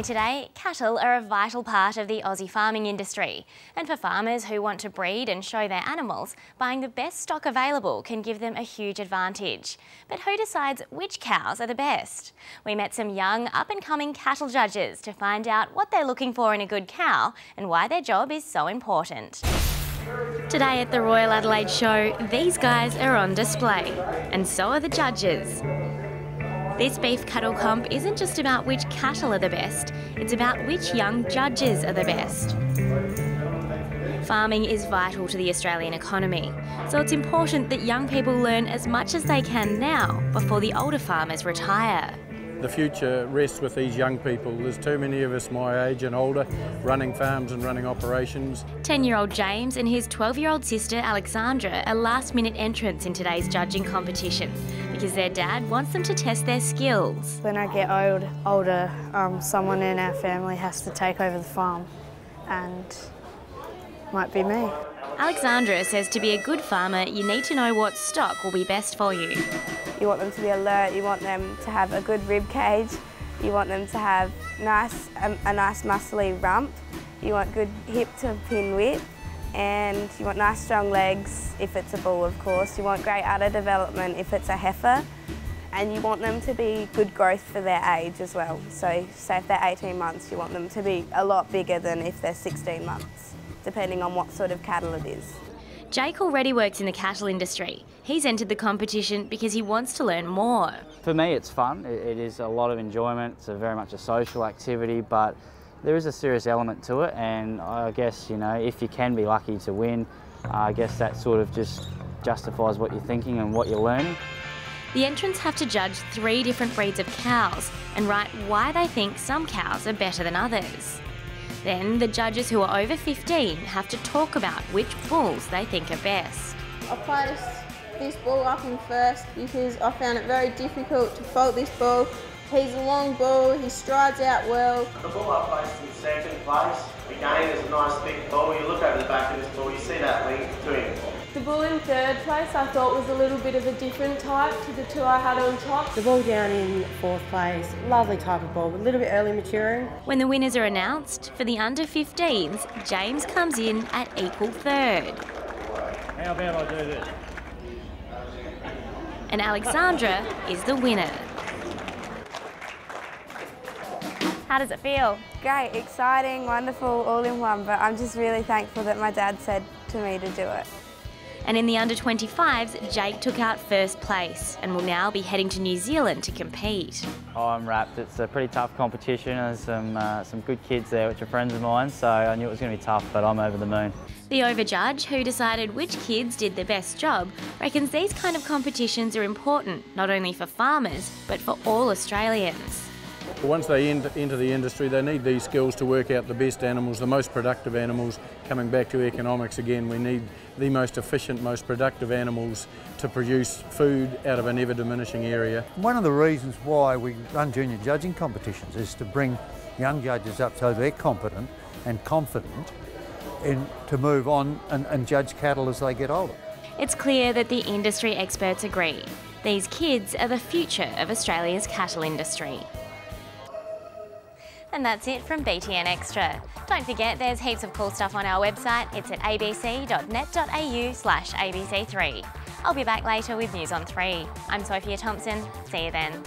Finally today, cattle are a vital part of the Aussie farming industry. And for farmers who want to breed and show their animals, buying the best stock available can give them a huge advantage. But who decides which cows are the best? We met some young, up-and-coming cattle judges to find out what they're looking for in a good cow and why their job is so important. Today at the Royal Adelaide Show, these guys are on display, and so are the judges. This beef cattle comp isn't just about which cattle are the best, it's about which young judges are the best. Farming is vital to the Australian economy, so it's important that young people learn as much as they can now before the older farmers retire. The future rests with these young people. There's too many of us my age and older running farms and running operations. 10-year-old James and his 12-year-old sister Alexandra are last-minute entrants in today's judging competition because their dad wants them to test their skills. When I get older, someone in our family has to take over the farm, and might be me. Alexandra says to be a good farmer, you need to know what stock will be best for you. You want them to be alert, you want them to have a good rib cage, you want them to have a nice muscly rump, you want good hip to pin width, and you want nice strong legs if it's a bull, of course. You want great udder development if it's a heifer, and you want them to be good growth for their age as well. So say if they're 18 months, you want them to be a lot bigger than if they're 16 months, depending on what sort of cattle it is. Jake already works in the cattle industry. He's entered the competition because he wants to learn more. For me, it's fun. It is a lot of enjoyment. It's very much a social activity, but there is a serious element to it, and I guess, you know, if you can be lucky to win, I guess that sort of just justifies what you're thinking and what you're learning. The entrants have to judge 3 different breeds of cows and write why they think some cows are better than others. Then the judges who are over 15 have to talk about which bulls they think are best. I placed this bull up in first because I found it very difficult to fault this bull. He's a long bull, he strides out well. The bull I placed in second place. Again, is a nice big bull. You look over the back of this bull, you see that length to him. The bull in third place I thought was a little bit of a different type to the 2 I had on top. The bull down in 4th place, lovely type of bull, a little bit early maturing. When the winners are announced, for the under 15s, James comes in at equal third. How about I do this? And Alexandra is the winner. How does it feel? Great, exciting, wonderful, all in one, but I'm just really thankful that my dad said to me to do it. And in the under 25s, Jake took out first place and will now be heading to New Zealand to compete. Oh, I'm wrapped. It's a pretty tough competition. There's some good kids there, which are friends of mine, so I knew it was going to be tough, but I'm over the moon. The overjudge, who decided which kids did the best job, reckons these kind of competitions are important, not only for farmers, but for all Australians. Once they enter the industry, they need these skills to work out the best animals, the most productive animals. Coming back to economics again, we need the most efficient, most productive animals to produce food out of an ever-diminishing area. One of the reasons why we run junior judging competitions is to bring young judges up so they're competent and confident to move on and judge cattle as they get older. It's clear that the industry experts agree. These kids are the future of Australia's cattle industry. And that's it from BTN Extra. Don't forget, there's heaps of cool stuff on our website. It's at abc.net.au/ABC3. I'll be back later with news on 3. I'm Sophia Thomson. See you then.